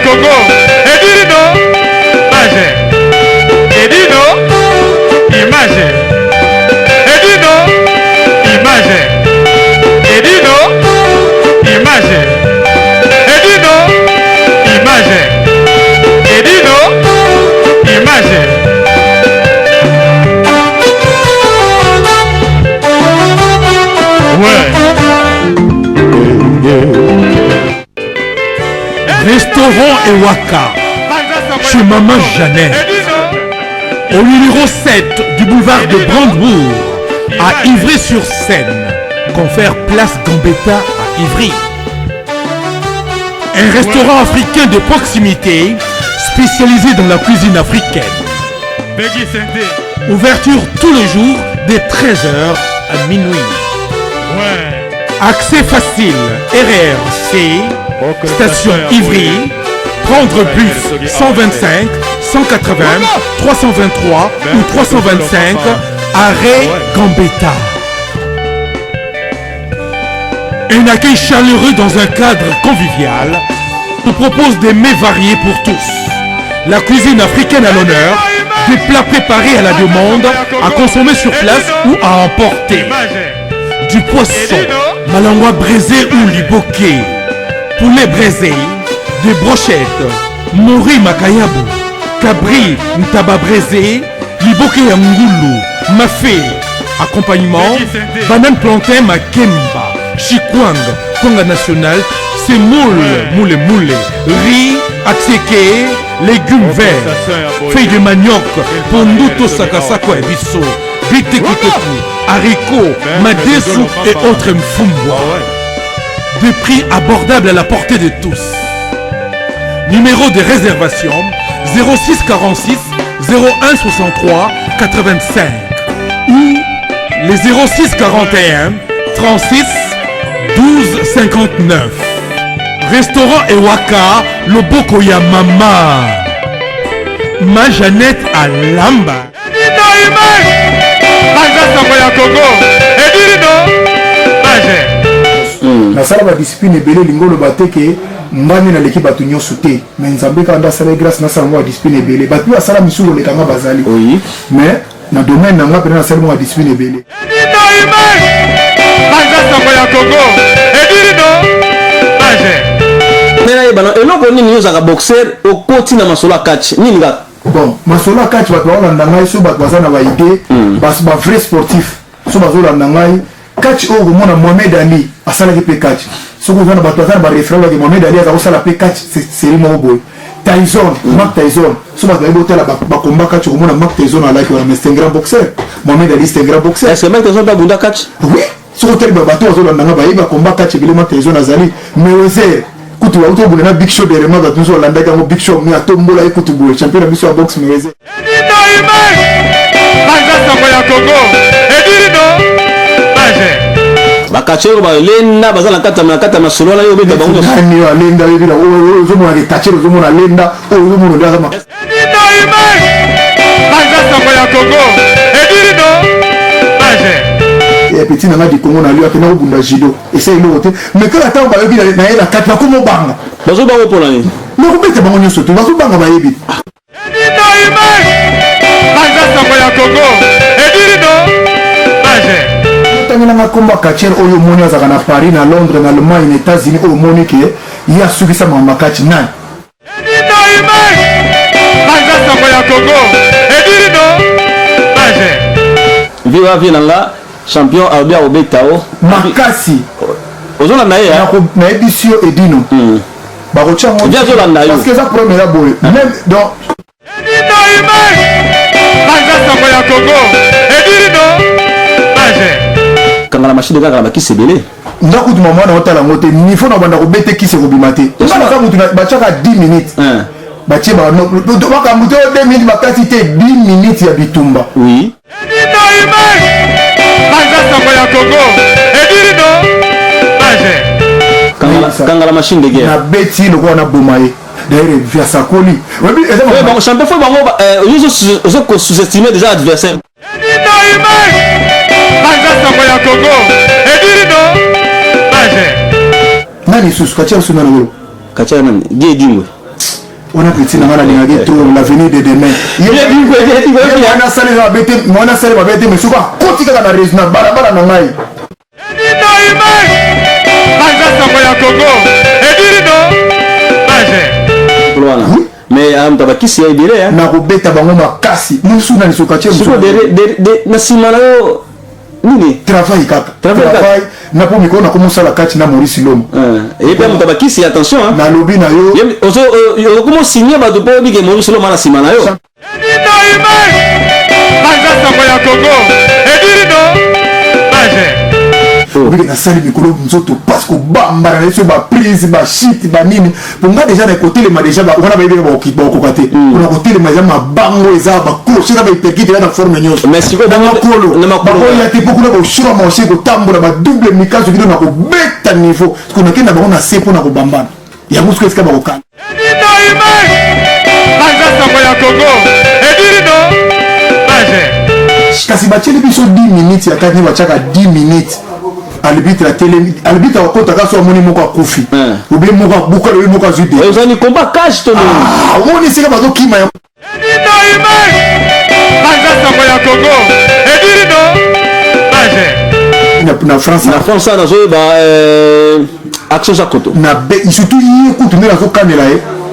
Congo. Edino, image. Edino, image. Edino, image. Edino, image. Edino, image. Edino, image. Ouais. Restaurant Ewaka, chez Maman Jeannette, au numéro 7 du boulevard de Brandebourg, à Ivry-sur-Seine, confère place Gambetta à Ivry. Un restaurant africain de proximité, spécialisé dans la cuisine africaine. Ouverture tous les jours dès 13h à minuit. Accès facile, RRC, station Ivry, prendre bus 125, 180, 323 ou 325, arrêt Gambetta. Un accueil chaleureux dans un cadre convivial nous propose des mets variés pour tous. La cuisine africaine à l'honneur, des plats préparés à la demande, à consommer sur place ou à emporter. Du poisson, malangwa braisé ou liboké, poulet braisé, des brochettes, mori makayabu, cabri ntaba braisé, liboké ya ngulu, mafé, accompagnement, banane plantain makemba, chikwang, konga national, semoule, moule, riz, akseke, légumes verts, feuilles de manioc, ponduto sakasako et bisso, bitekiteku, haricots, madesu et autres mfumbwa. Des prix abordables à la portée de tous. Numéro de réservation 06 46 01 63 85 ou les 06 41 36 12 59. Restaurant Ewaka, Loboko ya Mama. Ma Jeannette à Lamba. Na sala ba discipline belé lingolo bateke mbani na l'équipe batu nyoso te mais nzambe ka nda sala grâce na sala mo discipline belé batu ya sala misuro le kanga bazali oui mais na domaine na nga pena sala mo discipline belé mena yebana eloko nini yozaka boxer okoti na masolo catch nini nga bon masolo catch batu olanda ngai so batu bazana ba idée bas ba vrai sportif so bazolanda ngai catch o mona Mohamed Ali asala ki pe catch so ko vana batu bazana ba référent ke Mohamed Ali aza sala pe catch série mo boy Tyson Mark Tyson so batu ba tela ba combat catch ko mona Mark Tyson ala ki mais c'est un grand boxeur Mohamed Ali c'est un grand boxeur est-ce que Mark Tyson ba bunda catch oui so ko tela batu bazolanda ngai ba combat catch bile Mark Tyson azali mais oser kutu wa uto buna Big Show de remanda tunzo landa ka Big Show ni atombola ekutu boy champion na biso box mais oser bakachero ba lenda bazala kata masolo na yo beta bango ni wa lenda bibira o zo mo na kachero zo mo na lenda o zo mo na kama et petit na di Congo na lui akena bunda jido essaye le côté mais quand attend ba bibira na ela kata ko mo banga bazo ba ko pona ni no ko beta bango nyoso to bazo banga ba yebi tangana komba catcher oyo moni azaka na Paris na Londres na Allemagne na États-Unis oyo moni ke ya sukisa mama catch na viva vinanga champion Albert Obetao makasi ozola na ya na édition Edino ba ko chango parce que ça première boy même donc kangala machine kaka ba kisebele ndako du moment na otala ngote niveau na banda ko bete kise ko bimate ngala ka mutu ba chaka 10 minutes batie ba no baka mutu 2 minutes bakati te 10 minutes ya bitumba oui kangala machine de guerre na beti lo ko na bomaye d'ailleurs via sakoli oui bon champion faut bango ils sous-estimer déjà adversaire nani susu kachia suna na golo kachia nani die dingwe on a petit nangana lingaki trop l'avenir de demain mwana sale babete mais soka koti kaka na résident balabala na ngai Edino image Banza sango ya Congo Edino Mage mais mtabakisi ya ibile ya na kobeta bango makasi musu na lisoka tie musu na sima na yo nini travail kaka travail na po mikona komosala kati na Maurice Lomo et puis mtabakisi attention hein na lobby na yo ozo comment signer ba dopo bige Maurice Lomo na sima na yo Edino image Banza sango ya Congo Edino Mage obike nasali mikolo nzoto parce que bambara na so ba prise ba shit ba nini ponga déjà na côté ma déjà ba wana ba yebeka ba okoka te on a côté ma jama bango eza ba cloche na ba hyperkit na forme nyonso mais siko na makolo ba ko ya te pokuna ba shura manger ko tambola ba double mikazo kino na ko beta niveau parce que na kenda ba na sepo na ko bambana ya musko eska ba ko kan Edino image Banza sango ya Congo Edino Mage kasi batieli biso 10 minutes ya kati bachaka 10 minutes arbitre la télé arbitre wa kota kaso moni moko akufi obe moko abuka le moko azide ozani combat cash to moni sika bazo kima Edino image Banza sango ya Congo Edino Mage na France na France na zo ba action Jakoto na be surtout yi kutumira zo kamera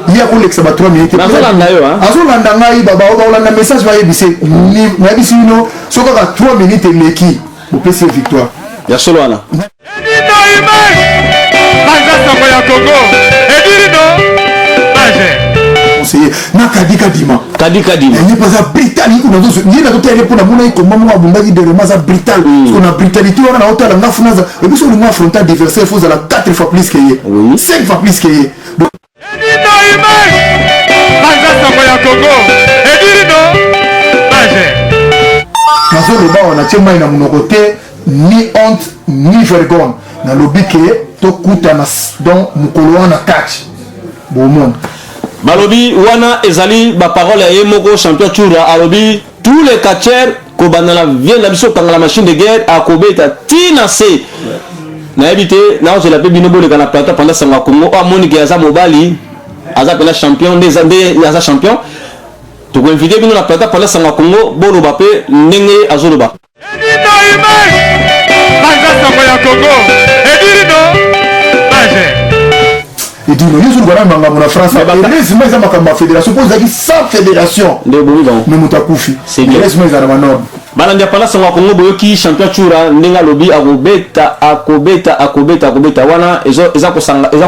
il y a koleksa ba 3 minutes azolanda yo hein azolanda ngai baba olanda message ba yebise ni na yebisi no soka ka 3 minutes leki au PC victoire ya solo wana Edino image Banza sango ya Congo Edino Mage conseiller na kadika dima il n'est pas à britannique on a dos ni na to tele pour na mona ko mamu abundaki de remaza brital on a brutalité on a hôtel na funaza et puis on doit affronter adversaire faut la 4 fois plus que ye 5 fois plus que ye Edino image Banza sango ya Congo Edino Mage nazo loba on a tellement na monoko te ni honte ni vergogne na lobike to kutana donc mukolo wana catch bon monde balobi wana ezali ba parole ya yemoko champion Chura alobi tous les catcheurs ko banana vient la biso kanga la machine de guerre akobeta tina se na ebité na je l'appelle binobo le kana plateau pendant sanga Congo a monique ya za mobali aza pela champion des années ya za champion to ko inviter bino na plateau pendant sanga Congo bolo bape ndenge azoloba Edino image Banza sango ya Congo Edino Mage et dit non yesu ngwana manga mona France et mais ça makamba fédération poseaki sans fédération nde bomi bon mais mutakufi c'est bien les mais za na nord balandi pala sanga Congo boyoki champion Chura ndenga lobi akobeta wana eza ko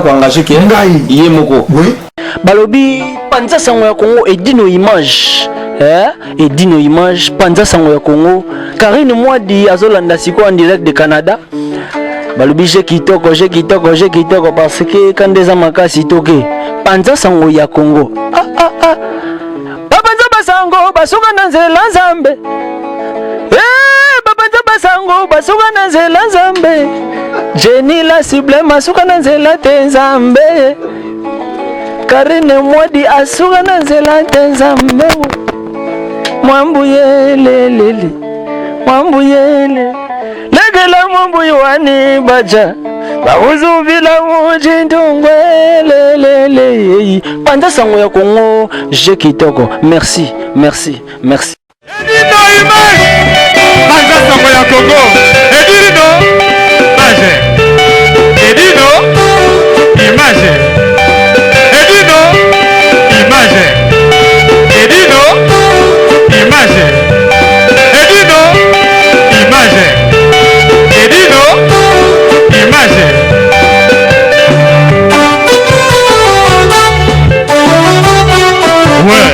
engager ke yemoko oui balobi panza sango ya Congo Edino image Edino image panza sango ya Congo Karine Mwadi azolanda siko en direct de Canada balobi je kitoko parce que quand des amakasi toke panza sango ya Congo bapanza basango basuka na nzela nzambe bapanza basango basuka na nzela nzambe Jenny la cible masuka na nzela te nzambe Karine Mwadi asuka na nzela te nzambe mwambuyelelele mwambuyele legela mwambuyewani baja bauzuvila mujindungwelelele panza sango ya Congo je kitoko merci Edino image Banza sango ya Congo Edino Mage Edino image Edino image Edino image Edino image Edino image Ouais